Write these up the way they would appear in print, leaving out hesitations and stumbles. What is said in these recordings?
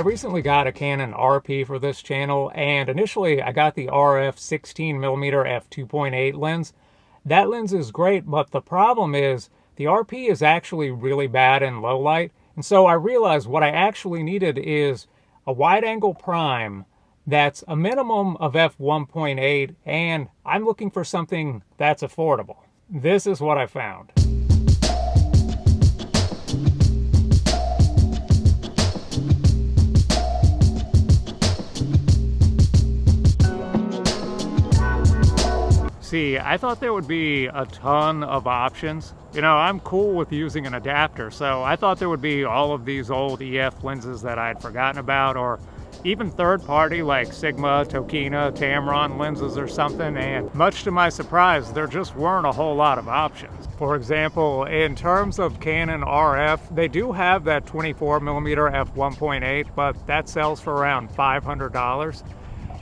recently got a Canon RP for this channel, and initially I got the RF 16mm f2.8 lens. That lens is great, but the problem is the RP is actually really bad in low light, and so I realized what I actually needed is a wide-angle prime that's a minimum of f1.8, and I'm looking for something that's affordable. This is what I found. See, I thought there would be a ton of options. You know, I'm cool with using an adapter, so I thought there would be all of these old EF lenses that I'd forgotten about, or even third-party like Sigma, Tokina, Tamron lenses or something, and much to my surprise, there just weren't a whole lot of options. For example, in terms of Canon RF, they do have that 24mm f1.8, but that sells for around $500.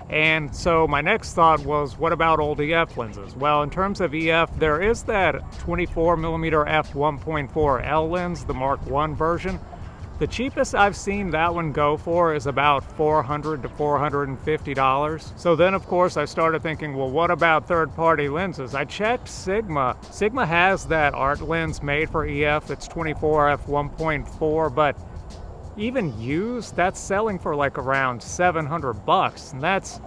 And so my next thought was, what about old EF lenses? Well, in terms of EF, there is that 24mm f1.4L lens, the Mark I version. The cheapest I've seen that one go for is about $400 to $450. So then, of course, I started thinking, well, what about third-party lenses? I checked Sigma. Sigma has that art lens made for EF. It's 24 f1.4, but even used, that's selling for like around $700, and that's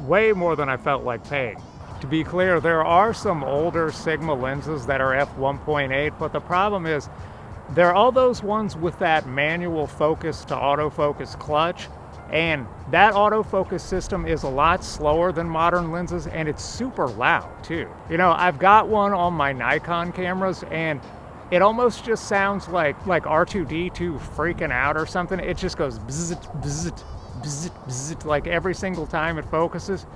way more than I felt like paying. To be clear, there are some older Sigma lenses that are f1.8, but the problem is they're all those ones with that manual focus to autofocus clutch, and that autofocus system is a lot slower than modern lenses, and it's super loud too. You know, I've got one on my Nikon cameras, and it almost just sounds like R2-D2 freaking out or something. It just goes bzzzt, bzzzt, bzzzt, bzzzt, like every single time it focuses.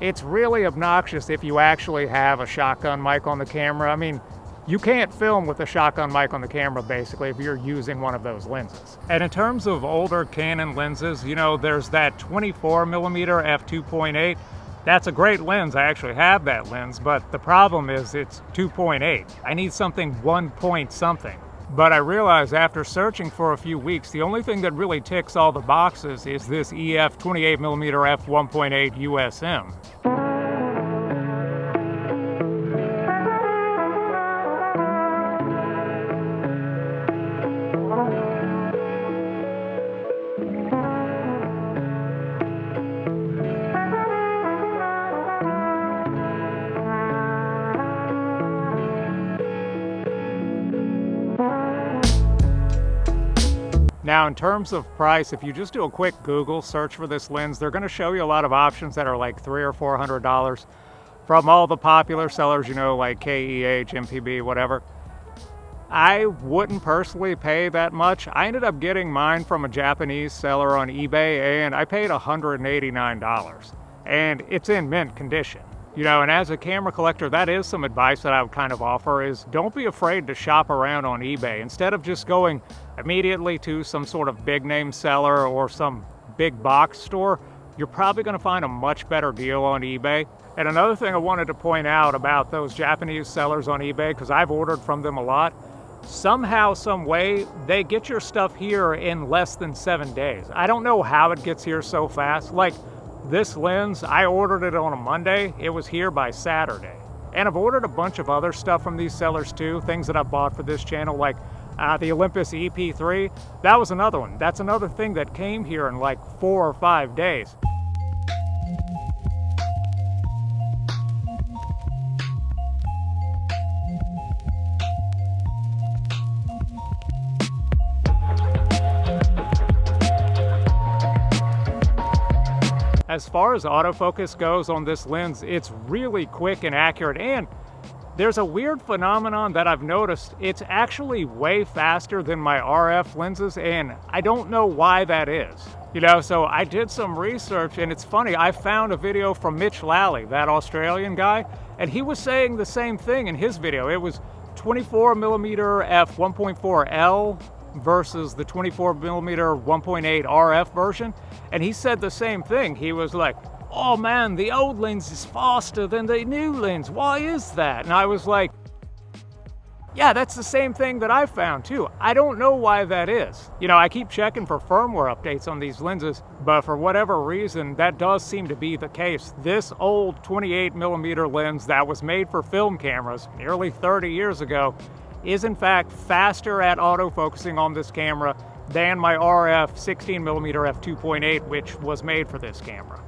It's really obnoxious if you actually have a shotgun mic on the camera. I mean, you can't film with a shotgun mic on the camera, basically, if you're using one of those lenses. And in terms of older Canon lenses, you know, there's that 24mm f2.8. That's a great lens. I actually have that lens, but the problem is it's 2.8. I need something 1 point something. But I realized after searching for a few weeks, the only thing that really ticks all the boxes is this EF 28mm f1.8 USM. Now, in terms of price, if you just do a quick Google search for this lens, they're going to show you a lot of options that are like $300 or $400 from all the popular sellers, you know, like KEH, MPB, whatever. I wouldn't personally pay that much. I ended up getting mine from a Japanese seller on eBay, and I paid $189, and it's in mint condition. You know, and as a camera collector, that is some advice that I would kind of offer is don't be afraid to shop around on eBay. Instead of just going immediately to some sort of big name seller or some big box store, you're probably going to find a much better deal on eBay. And another thing I wanted to point out about those Japanese sellers on eBay, because I've ordered from them a lot, somehow, some way, they get your stuff here in less than 7 days. I don't know how it gets here so fast. Like, this lens, I ordered it on a Monday. It was here by Saturday. And I've ordered a bunch of other stuff from these sellers too, things that I've bought for this channel, like the Olympus EP3. That was another one. That's another thing that came here in like 4 or 5 days. As far as autofocus goes on this lens, it's really quick and accurate, and there's a weird phenomenon that I've noticed. It's actually way faster than my RF lenses, and I don't know why that is. You know, so I did some research, and it's funny, I found a video from Mitch Lally, that Australian guy, and he was saying the same thing in his video. It was 24mm f1.4L versus the 24mm 1.8 RF version, and he said the same thing. He was like, oh man, the old lens is faster than the new lens. Why is that? And I was like, Yeah, that's the same thing that I found too. I don't know why that is. You know, I keep checking for firmware updates on these lenses, but for whatever reason, that does seem to be the case. This old 28mm lens that was made for film cameras nearly 30 years ago is in fact faster at autofocusing on this camera than my RF 16mm f2.8, which was made for this camera.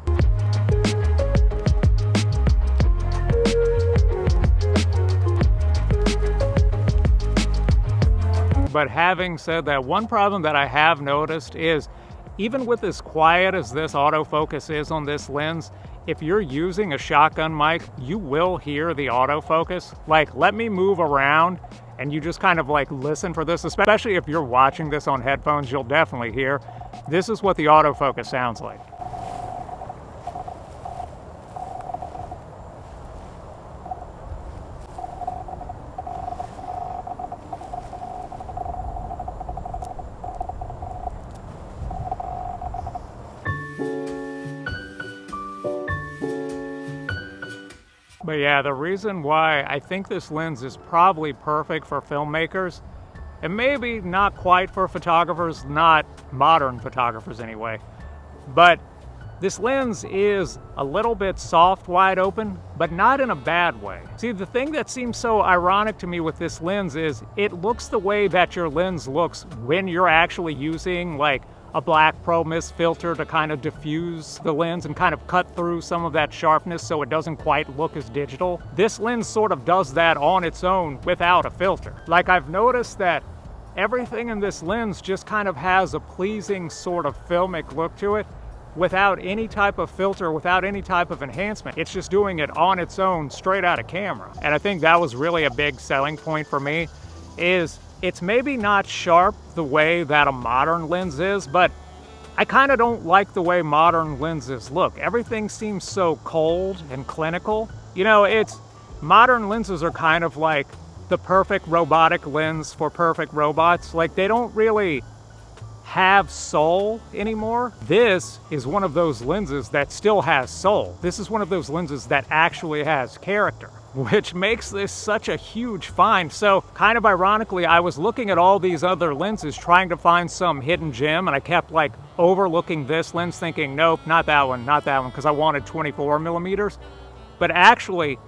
But having said that, one problem that I have noticed is, even with as quiet as this autofocus is on this lens, if you're using a shotgun mic, you will hear the autofocus. Like, let me move around and you just kind of like listen for this, especially if you're watching this on headphones, you'll definitely hear. This is what the autofocus sounds like. But yeah, the reason why I think this lens is probably perfect for filmmakers, and maybe not quite for photographers, not modern photographers anyway, but this lens is a little bit soft wide open, but not in a bad way. See, the thing that seems so ironic to me with this lens is it looks the way that your lens looks when you're actually using like a black pro mist filter to kind of diffuse the lens and kind of cut through some of that sharpness so it doesn't quite look as digital. This lens sort of does that on its own without a filter. Like, I've noticed that everything in this lens just kind of has a pleasing sort of filmic look to it without any type of filter, without any type of enhancement. It's just doing it on its own straight out of camera. And I think that was really a big selling point for me, is it's maybe not sharp the way that a modern lens is, but I kind of don't like the way modern lenses look. Everything seems so cold and clinical. You know, modern lenses are kind of like the perfect robotic lens for perfect robots. Like, they don't really have soul anymore. This is one of those lenses that still has soul. This is one of those lenses that actually has character, which makes this such a huge find. So kind of ironically, I was looking at all these other lenses trying to find some hidden gem, and I kept like overlooking this lens thinking, nope, not that one, because I wanted 24mm. But actually,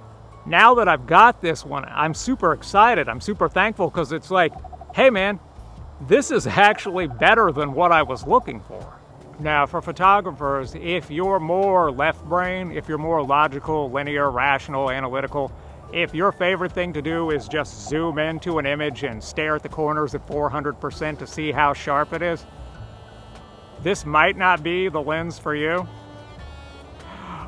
now that I've got this one, I'm super excited. I'm super thankful, because it's like, hey man, this is actually better than what I was looking for. Now, for photographers, if you're more left brain, if you're more logical, linear, rational, analytical, if your favorite thing to do is just zoom into an image and stare at the corners at 400% to see how sharp it is, this might not be the lens for you.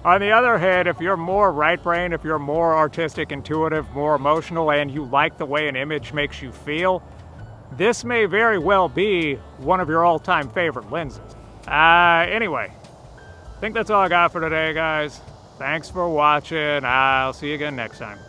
On the other hand, if you're more right brain, if you're more artistic, intuitive, more emotional, and you like the way an image makes you feel, this may very well be one of your all-time favorite lenses. Anyway, I think that's all I got for today, guys. Thanks for watching. I'll see you again next time.